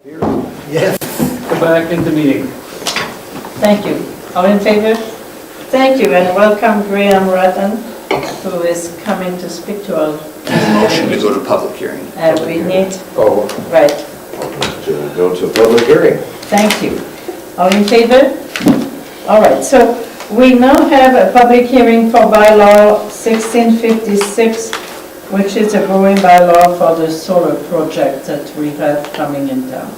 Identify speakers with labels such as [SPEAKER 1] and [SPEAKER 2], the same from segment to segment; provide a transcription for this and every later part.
[SPEAKER 1] Yes.
[SPEAKER 2] Go back into meeting.
[SPEAKER 3] Thank you. All in favor? Thank you, and welcome Graham Ratton, who is coming to speak to us.
[SPEAKER 4] Motion to go to public hearing.
[SPEAKER 3] We need,
[SPEAKER 1] Oh,
[SPEAKER 3] right,
[SPEAKER 1] to go to public hearing.
[SPEAKER 3] thank you. All in favor? All right, so we now have a public hearing for bylaw 1656, which is a growing bylaw for the solar project that we have coming in town.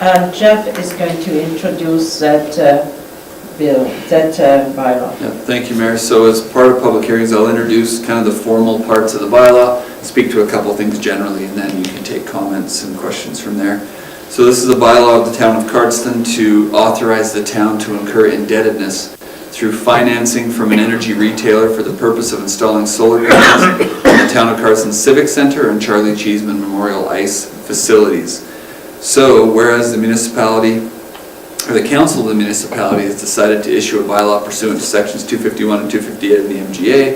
[SPEAKER 3] And Jeff is going to introduce that bill, that bylaw.
[SPEAKER 4] Yeah, thank you, Mayor. So as part of public hearings, I'll introduce kind of the formal parts of the bylaw, speak to a couple of things generally, and then you can take comments and questions from there. So this is a bylaw of the town of Cardston to authorize the town to incur indebtedness through financing from an energy retailer for the purpose of installing solar panels in the town of Cardston Civic Center and Charlie Cheeseman Memorial Ice facilities. So whereas the municipality, or the council of the municipality, has decided to issue a bylaw pursuant to sections 251 and 258 of the MGA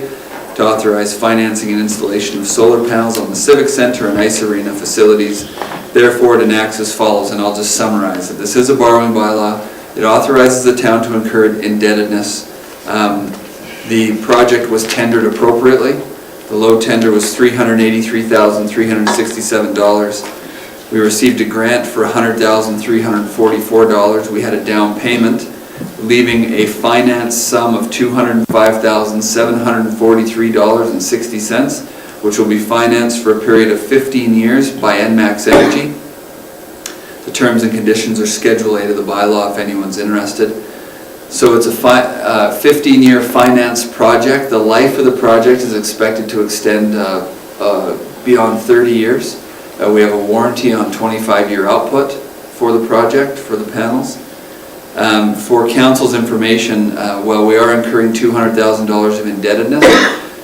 [SPEAKER 4] to authorize financing and installation of solar panels on the Civic Center and Ice Arena facilities. Therefore, it enacts as follows, and I'll just summarize it. This is a borrowing bylaw. It authorizes the town to incur indebtedness. The project was tendered appropriately. The low tender was $383,367. We received a grant for $100,344. We had a down payment, leaving a finance sum of $205,743.60, which will be financed for a period of 15 years by NMAX Energy. The terms and conditions are Schedule A to the bylaw if anyone's interested. So it's a 15-year finance project. The life of the project is expected to extend beyond 30 years. We have a warranty on 25-year output for the project, for the panels. For council's information, while we are incurring $200,000 of indebtedness,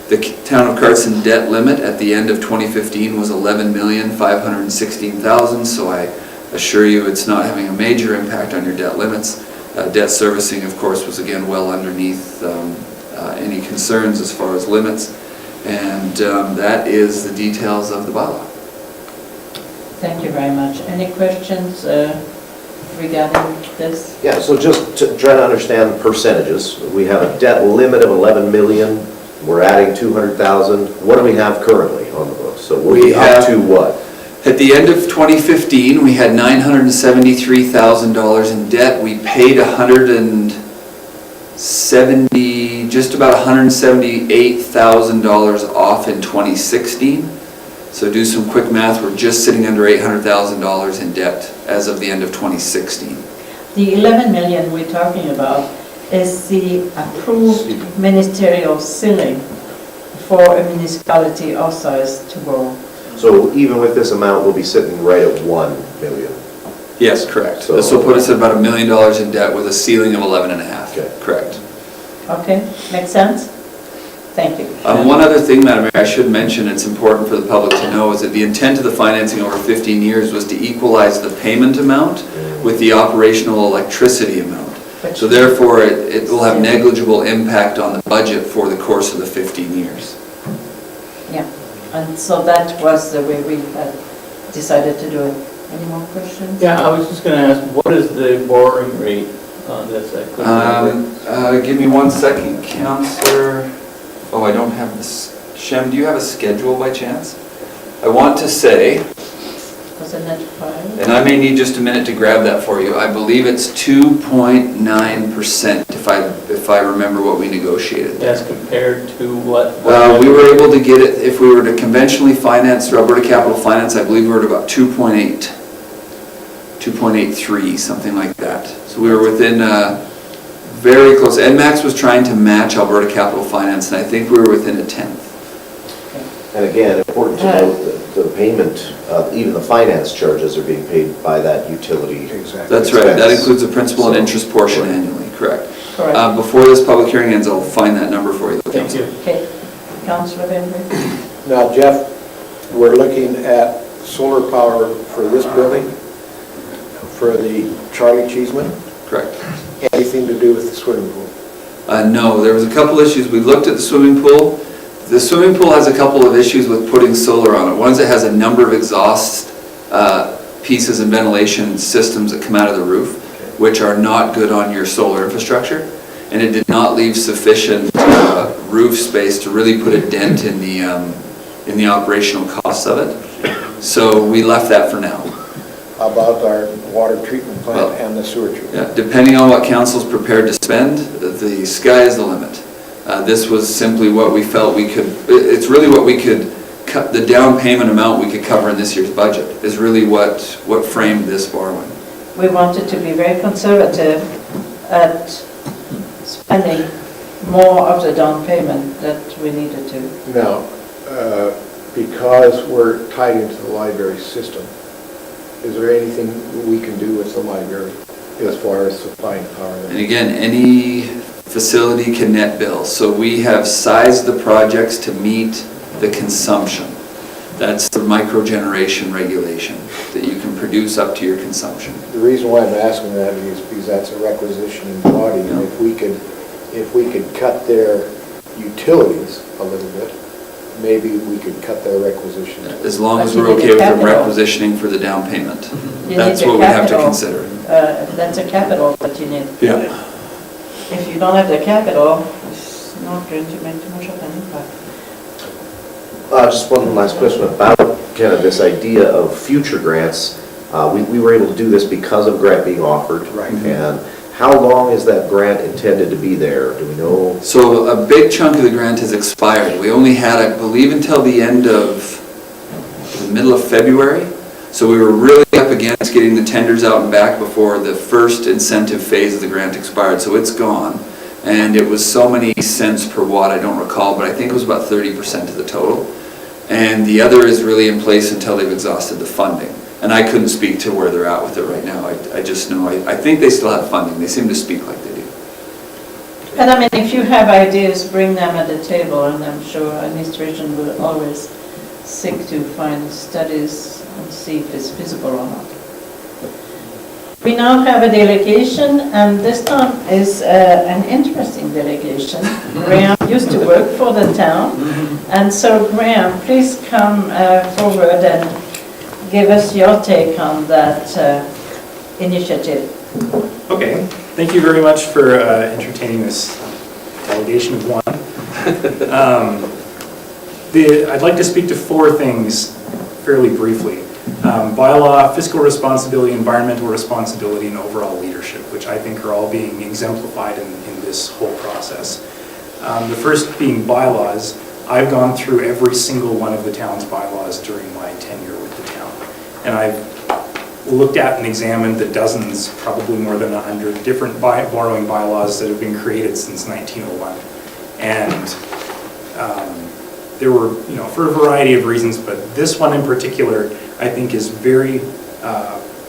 [SPEAKER 4] the town of Cardston debt limit at the end of 2015 was $11,516,000, so I assure you it's not having a major impact on your debt limits. Debt servicing, of course, was again well underneath any concerns as far as limits, and that is the details of the bylaw.
[SPEAKER 3] Thank you very much. Any questions regarding this?
[SPEAKER 1] Yeah, so just to try to understand percentages, we have a debt limit of 11 million, we're adding 200,000. What do we have currently on the books? So we'll be up to what?
[SPEAKER 4] At the end of 2015, we had $973,000 in debt. We paid just about $178,000 off in 2016. So do some quick math, we're just sitting under $800,000 in debt as of the end of 2016.
[SPEAKER 3] The 11 million we're talking about is the approved ministerial ceiling for a municipality authorized to borrow.
[SPEAKER 1] So even with this amount, we'll be sitting right at 1 million.
[SPEAKER 4] Yes, correct.
[SPEAKER 1] So
[SPEAKER 4] this will put us at about $1 million in debt with a ceiling of 11.5.
[SPEAKER 1] Okay.
[SPEAKER 4] Correct.
[SPEAKER 3] Okay, makes sense? Thank you.
[SPEAKER 4] One other thing, Madam Mayor, I should mention, it's important for the public to know, is that the intent of the financing over 15 years was to equalize the payment amount with the operational electricity amount. So therefore, it will have negligible impact on the budget for the course of the 15 years.
[SPEAKER 3] Yeah, and so that was the way we had decided to do it. Any more questions?
[SPEAKER 2] Yeah, I was just going to ask, what is the borrowing rate on this? I couldn't remember.
[SPEAKER 4] Give me 1 second, Councillor. Oh, I don't have this. Shem, do you have a schedule by chance? I want to say,
[SPEAKER 3] Wasn't that 5?
[SPEAKER 4] and I may need just a minute to grab that for you, I believe it's 2.9% if I remember what we negotiated.
[SPEAKER 2] As compared to what?
[SPEAKER 4] We were able to get it, if we were to conventionally finance through Alberta Capital Finance, I believe we were at about 2.83, something like that. So we were within very close. NMAX was trying to match Alberta Capital Finance, and I think we were within a tenth.
[SPEAKER 1] And again, important to note that the payment, even the finance charges are being paid by that utility. Exactly.
[SPEAKER 4] That's right. That includes the principal and interest portion annually, correct.
[SPEAKER 3] Correct.
[SPEAKER 4] Before this public hearing ends, I'll find that number for you.
[SPEAKER 2] Thank you.
[SPEAKER 3] Okay, Councillor Bengry.
[SPEAKER 5] Now, Jeff, we're looking at solar power for this building, for the Charlie Cheeseman.
[SPEAKER 4] Correct.
[SPEAKER 5] Anything to do with the swimming pool?
[SPEAKER 4] No, there was a couple issues. We looked at the swimming pool. The swimming pool has a couple of issues with putting solar on it. One is it has a number of exhaust pieces and ventilation systems that come out of the roof, which are not good on your solar infrastructure, and it did not leave sufficient roof space to really put a dent in the operational costs of it. So we left that for now.
[SPEAKER 5] How about our water treatment plant
[SPEAKER 4] Well,
[SPEAKER 5] and the sewer treatment?
[SPEAKER 4] Yeah, depending on what council's prepared to spend, the sky is the limit. This was simply what we felt we could, it's really what we could, the down payment amount we could cover in this year's budget is really what framed this borrowing.
[SPEAKER 3] We wanted to be very conservative at spending more of the down payment that we needed to.
[SPEAKER 5] Now, because we're tied into the library system, is there anything we can do with the library as far as supplying power?
[SPEAKER 4] And again, any facility can net bill. So we have sized the projects to meet the consumption. That's the microgeneration regulation, that you can produce up to your consumption.
[SPEAKER 5] The reason why I'm asking that is because that's a requisitioning body, and if we could cut their utilities a little bit, maybe we could cut their requisitions.
[SPEAKER 4] As long as
[SPEAKER 3] But you
[SPEAKER 4] we're
[SPEAKER 3] need
[SPEAKER 4] okay
[SPEAKER 3] the
[SPEAKER 4] with them
[SPEAKER 3] capital.
[SPEAKER 4] requisitioning for the down payment.
[SPEAKER 3] You
[SPEAKER 4] That's
[SPEAKER 3] need the
[SPEAKER 4] what we have to
[SPEAKER 3] capital.
[SPEAKER 4] consider.
[SPEAKER 3] That's a capital that you need.
[SPEAKER 4] Yeah.
[SPEAKER 3] If you don't have the capital, it's not going to make too much of an impact.
[SPEAKER 1] Just one last question about kind of this idea of future grants. We were able to do this because of grant being offered.
[SPEAKER 5] Right.
[SPEAKER 1] And how long is that grant intended to be there? Do we know?
[SPEAKER 4] So a big chunk of the grant has expired. We only had, I believe, until the end of, the middle of February. So we were really up against getting the tenders out and back before the first incentive phase of the grant expired. So it's gone. And it was so many cents per watt, I don't recall, but I think it was about 30% of the total. And the other is really in place until they've exhausted the funding. And I couldn't speak to where they're at with it right now. I just know, I think they still have funding. They seem to speak like they do.
[SPEAKER 3] And I mean, if you have ideas, bring them at the table, and I'm sure administration will always seek to find studies and see if it's feasible or not. We now have a delegation, and this time is an interesting delegation. Graham used to work for the town, and so Graham, please come forward and give us your take on that initiative.
[SPEAKER 6] Okay, thank you very much for entertaining this delegation of one. I'd like to speak to four things fairly briefly. Bylaw, fiscal responsibility, environmental responsibility, and overall leadership, which I think are all being exemplified in this whole process. The first being bylaws. I've gone through every single one of the town's bylaws during my tenure with the town. And I've looked at and examined the dozens, probably more than 100 different borrowing bylaws that have been created since 1901. And there were, for a variety of reasons, but this one in particular, I think is very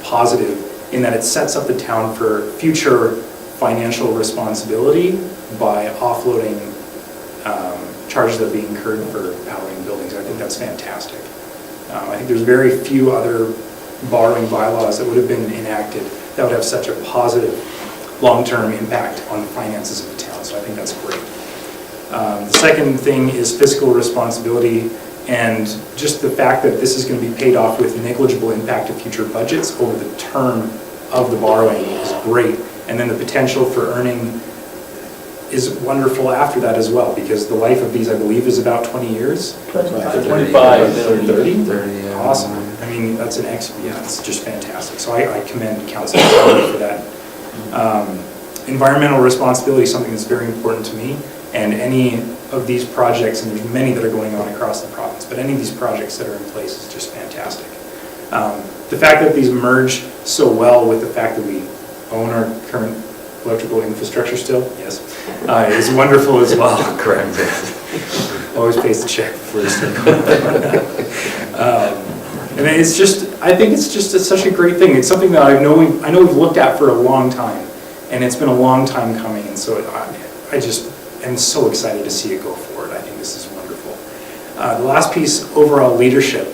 [SPEAKER 6] positive in that it sets up the town for future financial responsibility by offloading charges that be incurred for powering buildings. I think that's fantastic. I think there's very few other borrowing bylaws that would have been enacted that would have such a positive long-term impact on the finances of the town, so I think that's great. The second thing is fiscal responsibility, and just the fact that this is going to be paid off with negligible impact of future budgets over the term of the borrowing is great, and then the potential for earning is wonderful after that as well, because the life of these, I believe, is about 20 years.
[SPEAKER 2] 25, 30.
[SPEAKER 4] 30,
[SPEAKER 6] Awesome. I mean, that's it's just fantastic. So I commend Councillor for that. Environmental responsibility is something that's very important to me, and any of these projects, and there's many that are going on across the province, but any of these projects that are in place is just fantastic. The fact that these merge so well with the fact that we own our current electrical infrastructure still, yes, is wonderful as well.
[SPEAKER 4] Correct.
[SPEAKER 6] Always pays the check before you start. And it's just, I think it's just such a great thing. It's something that I know we've looked at for a long time, and it's been a long time coming, and so I just am so excited to see it go forward. I think this is wonderful. The last piece, overall leadership,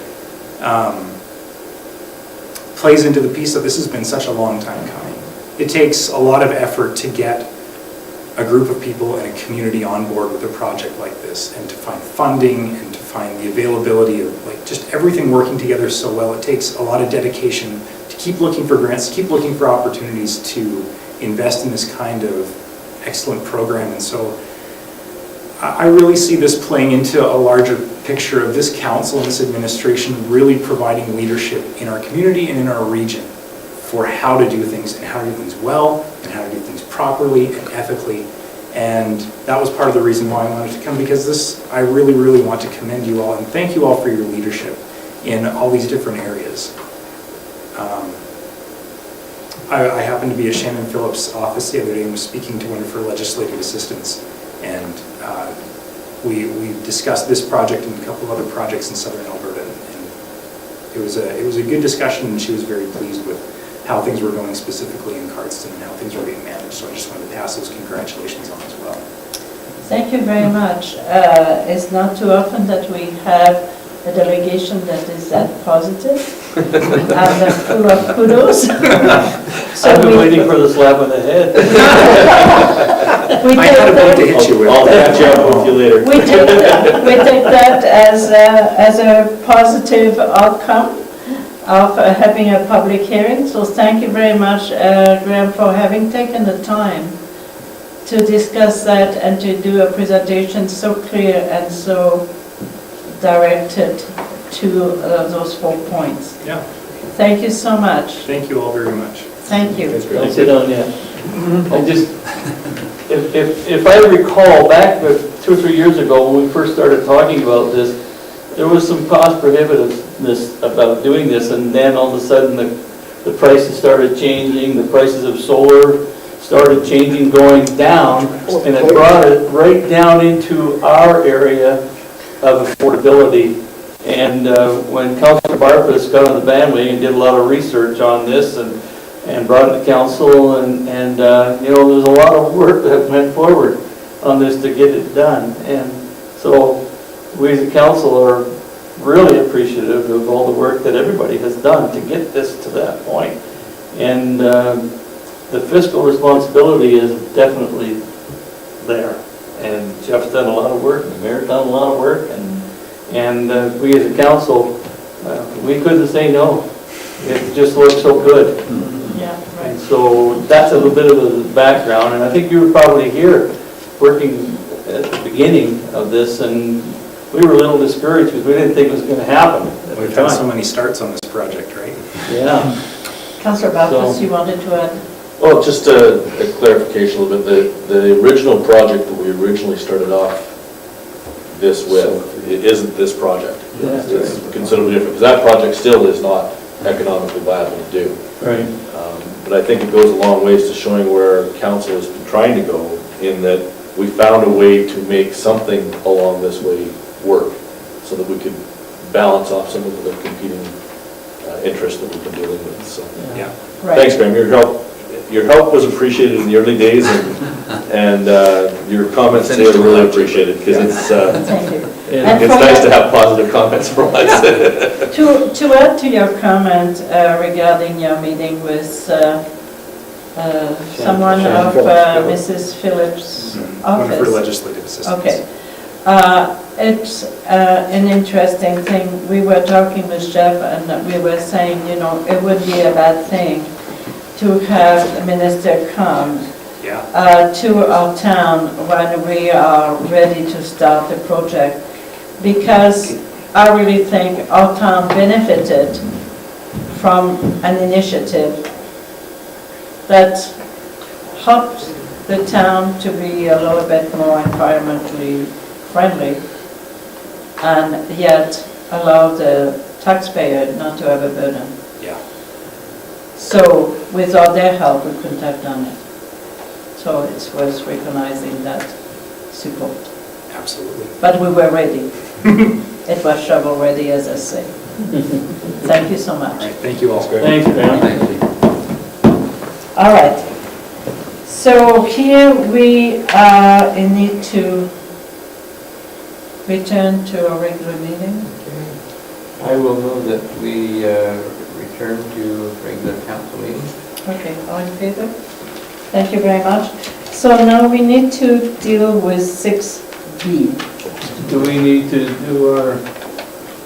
[SPEAKER 6] plays into the piece that this has been such a long time coming. It takes a lot of effort to get a group of people and a community on board with a project like this, and to find funding and to find the availability of just everything working together so well. It takes a lot of dedication keep looking for grants, to keep looking for opportunities to invest in this kind of excellent program. And so I really see this playing into a larger picture of this council and this administration really providing leadership in our community and in our region for how to do things and how to do things well and how to do things properly and ethically. And that was part of the reason why I wanted to come, because I really, really want to commend you all and thank you all for your leadership in all these different areas. I happened to be at Shannon Phillips' office the other day and was speaking to one of her legislative assistants, and we discussed this project and a couple of other projects in southern Alberta, and it was a good discussion, and she was very pleased with how things were going specifically in Cardston and how things were being managed. So I just wanted to pass those congratulations on as well.
[SPEAKER 3] Thank you very much. It's not too often that we have a delegation that is that positive and full of kudos.
[SPEAKER 2] I've been waiting for the slap on the head.
[SPEAKER 3] We
[SPEAKER 6] I had a bone to
[SPEAKER 3] take
[SPEAKER 6] hit you with.
[SPEAKER 2] I'll catch up with you later.
[SPEAKER 3] we take that as a positive outcome of having a public hearing. So thank you very much, Graham, for having taken the time to discuss that and to do a presentation so clear and so directed to those 4 points.
[SPEAKER 6] Yeah,
[SPEAKER 3] Thank you so much.
[SPEAKER 6] thank you all very much.
[SPEAKER 3] Thank you.
[SPEAKER 2] Don't sit down yet. I just, if I recall back 2 or 3 years ago when we first started talking about this, there was some cost prohibitiveness about doing this, and then all of a sudden the prices started changing, the prices of solar started changing, going down, and it brought it right down into our area of affordability. And when Councillor Barfuss got on the bandwagon and did a lot of research on this and brought it to council, and you know, there's a lot of work that went forward on this to get it done. And so we as a council are really appreciative of all the work that everybody has done to get this to that point. And the fiscal responsibility is definitely there. And Jeff's done a lot of work, the mayor's done a lot of work, and we as a council, we couldn't say no. It just looked so good.
[SPEAKER 3] Yeah,
[SPEAKER 2] And
[SPEAKER 3] right.
[SPEAKER 2] so that's a little bit of the background, and I think you were probably here working at the beginning of this, and we were a little discouraged because we didn't think it was going to happen at the
[SPEAKER 6] We've had so
[SPEAKER 2] time.
[SPEAKER 6] many starts on this project, right?
[SPEAKER 2] Yeah.
[SPEAKER 3] Councillor Barfuss, you wanted to add?
[SPEAKER 7] Well, just a clarification a little bit. The original project that we originally started off this with, it isn't this project.
[SPEAKER 2] Yeah.
[SPEAKER 7] It's considerably different, because that project still is not economically viable to do.
[SPEAKER 2] Right.
[SPEAKER 7] But I think it goes a long ways to showing where council has been trying to go, in that we found a way to make something along this way work, so that we could balance off some of the competing interests that we've been dealing with. So,
[SPEAKER 6] Yeah.
[SPEAKER 3] Right.
[SPEAKER 7] thanks, Graham. Your help was appreciated in the early days, and your comments today are really appreciated, because it's
[SPEAKER 3] Thank you.
[SPEAKER 2] Yeah.
[SPEAKER 3] And
[SPEAKER 7] it's
[SPEAKER 3] for
[SPEAKER 7] nice
[SPEAKER 3] your-
[SPEAKER 7] to have positive comments from us.
[SPEAKER 3] To add to your comment regarding your meeting with someone
[SPEAKER 5] Shannon
[SPEAKER 3] of
[SPEAKER 5] Phillips.
[SPEAKER 3] Mrs. Phillips'
[SPEAKER 6] One of her
[SPEAKER 3] office.
[SPEAKER 6] legislative assistants.
[SPEAKER 3] Okay. It's an interesting thing. We were talking with Jeff and we were saying, you know, it would be a bad thing to have the minister come
[SPEAKER 6] Yeah.
[SPEAKER 3] to our town when we are ready to start the project, because I really think our town benefited from an initiative that helped the town to be a little bit more environmentally friendly, and yet allow the taxpayer not to have a burden.
[SPEAKER 6] Yeah.
[SPEAKER 3] So without their help, we couldn't have done it. So it's worth recognizing that support.
[SPEAKER 6] Absolutely.
[SPEAKER 3] But we were ready. It was shovel ready, as I say. Thank you so
[SPEAKER 6] All
[SPEAKER 3] much.
[SPEAKER 6] right, thank you all.
[SPEAKER 2] Thanks, man.
[SPEAKER 3] All right. So here we need to return to a regular meeting.
[SPEAKER 8] I will move that we return to regular council meeting.
[SPEAKER 3] Okay, all in favor? Thank you very much. So now we need to deal with 6B.
[SPEAKER 2] Do we need to do our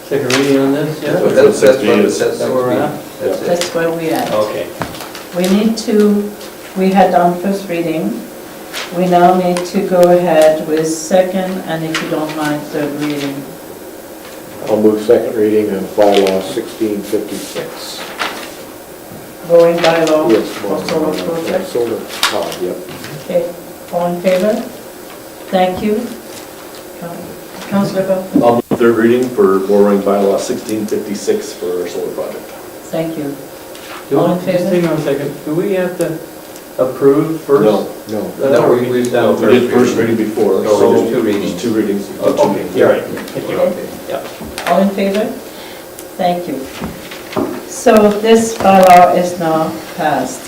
[SPEAKER 2] second reading on this yet?
[SPEAKER 7] That's what 6B is.
[SPEAKER 8] That's
[SPEAKER 2] That where we're at?
[SPEAKER 8] That's
[SPEAKER 3] That's where we at.
[SPEAKER 2] Okay.
[SPEAKER 3] We had done first reading. We now need to go ahead with second, and if you don't mind, third reading.
[SPEAKER 5] I'll move second reading on bylaw 1656.
[SPEAKER 3] Going by law
[SPEAKER 5] Yes,
[SPEAKER 3] for solar project.
[SPEAKER 5] Solar power, yep.
[SPEAKER 3] Okay, all in favor? Thank you. Councillor Barfuss,
[SPEAKER 7] I'll move third reading for borrowing bylaw 1656 for our solar project.
[SPEAKER 3] thank you.
[SPEAKER 2] Do
[SPEAKER 3] All in
[SPEAKER 2] we-
[SPEAKER 3] favor?
[SPEAKER 2] Just hang on a second. Do we have to approve first?
[SPEAKER 7] No.
[SPEAKER 5] No.
[SPEAKER 8] No, we've done
[SPEAKER 7] We did first reading before,
[SPEAKER 8] So
[SPEAKER 7] so
[SPEAKER 8] there's two readings.
[SPEAKER 7] just two readings.
[SPEAKER 2] Okay, you're right.
[SPEAKER 3] Okay. All in favor? Thank you. So this bylaw is now passed.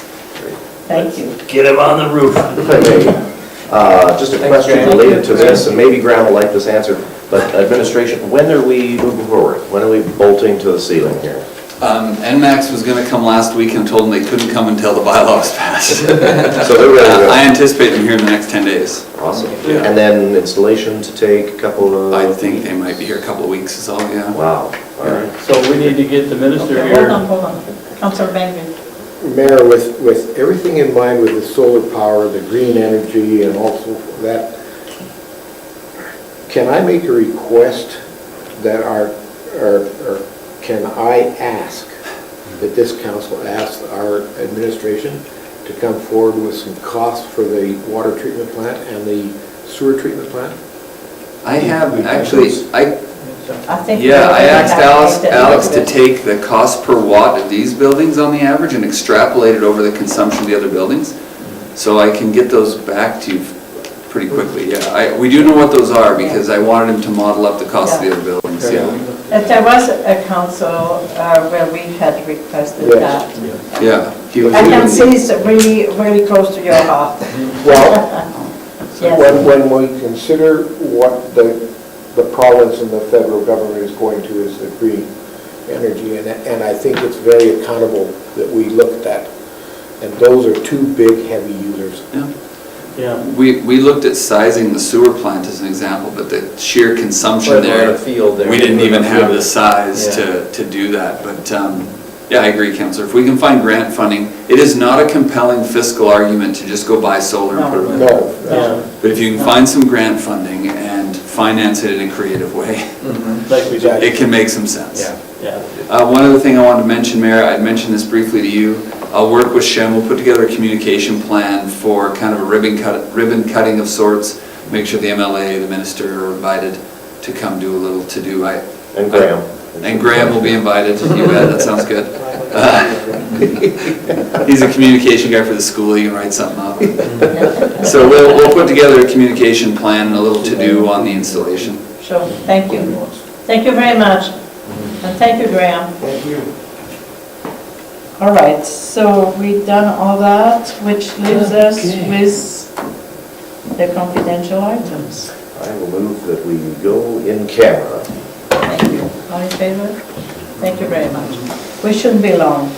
[SPEAKER 3] Thank you.
[SPEAKER 2] Get him on the roof.
[SPEAKER 1] If I may, just a question
[SPEAKER 8] Graham.
[SPEAKER 1] related to this, and maybe Graham will like this answer, but administration, when are we moving forward? When are we bolting to the ceiling here?
[SPEAKER 4] NMAX was gonna come last week and told them they couldn't come until the bylaw was passed.
[SPEAKER 1] So they're ready to go.
[SPEAKER 4] I anticipate them here in the next 10 days.
[SPEAKER 1] Awesome.
[SPEAKER 4] Yeah.
[SPEAKER 1] And then installation to take a couple of...
[SPEAKER 4] I think they might be here a couple of weeks is all, yeah.
[SPEAKER 1] Wow, all right.
[SPEAKER 2] So we need to get the minister
[SPEAKER 3] Okay,
[SPEAKER 2] here.
[SPEAKER 3] hold on. Councillor Bengry.
[SPEAKER 5] Mayor, with everything in mind with the solar power, the green energy, and also that, can I make a request that or can I ask that this council ask our administration to come forward with some costs for the water treatment plant and the sewer treatment plant?
[SPEAKER 4] I have, actually,
[SPEAKER 3] I think.
[SPEAKER 4] yeah, I
[SPEAKER 3] we
[SPEAKER 4] asked
[SPEAKER 3] have to
[SPEAKER 4] Alex to
[SPEAKER 3] make
[SPEAKER 4] take the cost per watt of these buildings on the average and extrapolate it over the consumption of the other buildings. So I can get those back to you pretty quickly, yeah. We do know what those are because I wanted him to model up the cost of the other buildings, yeah.
[SPEAKER 3] There was a council where we had requested
[SPEAKER 5] Yes.
[SPEAKER 3] that.
[SPEAKER 4] Yeah. he was
[SPEAKER 3] I can
[SPEAKER 4] really-
[SPEAKER 3] see it's really, really close to your heart.
[SPEAKER 5] Well,
[SPEAKER 3] Yes.
[SPEAKER 5] when we consider what the province and the federal government is going to is the green energy, and I think it's very accountable that we look at that. And those are two big, heavy users.
[SPEAKER 4] Yeah.
[SPEAKER 2] Yeah.
[SPEAKER 4] We looked at sizing the sewer plant as an example, but the sheer consumption
[SPEAKER 8] Quite a lot
[SPEAKER 4] there,
[SPEAKER 8] of field there.
[SPEAKER 4] we didn't even have the size
[SPEAKER 8] Yeah.
[SPEAKER 4] to do that. But yeah, I agree, Councillor. If we can find grant funding, it is not a compelling fiscal argument to just go buy solar
[SPEAKER 3] No.
[SPEAKER 4] improvement.
[SPEAKER 5] No.
[SPEAKER 2] Yeah,
[SPEAKER 4] But if you can find some grant funding and finance it in a creative way,
[SPEAKER 2] like we did.
[SPEAKER 4] it can make some sense.
[SPEAKER 8] Yeah.
[SPEAKER 2] Yeah.
[SPEAKER 4] One other thing I wanted to mention, Mayor, I'd mentioned this briefly to you. I'll work with Shem, we'll put together a communication plan for kind of a ribbon cutting of sorts, make sure the MLA, the minister are invited to come do a little to-do.
[SPEAKER 1] And Graham.
[SPEAKER 4] And Graham will be invited, you bet, that sounds good. He's a communication guy for the school, he can write something up. So we'll put together a communication plan and a little to-do on the installation.
[SPEAKER 3] Sure, thank you. Thank you very much. And thank you, Graham.
[SPEAKER 5] Thank you.
[SPEAKER 3] All right, so we've done all that, which leaves us with the confidential items.
[SPEAKER 1] I will move that we go in camera.
[SPEAKER 3] Thank you. All in favor? Thank you very much. We shouldn't be long.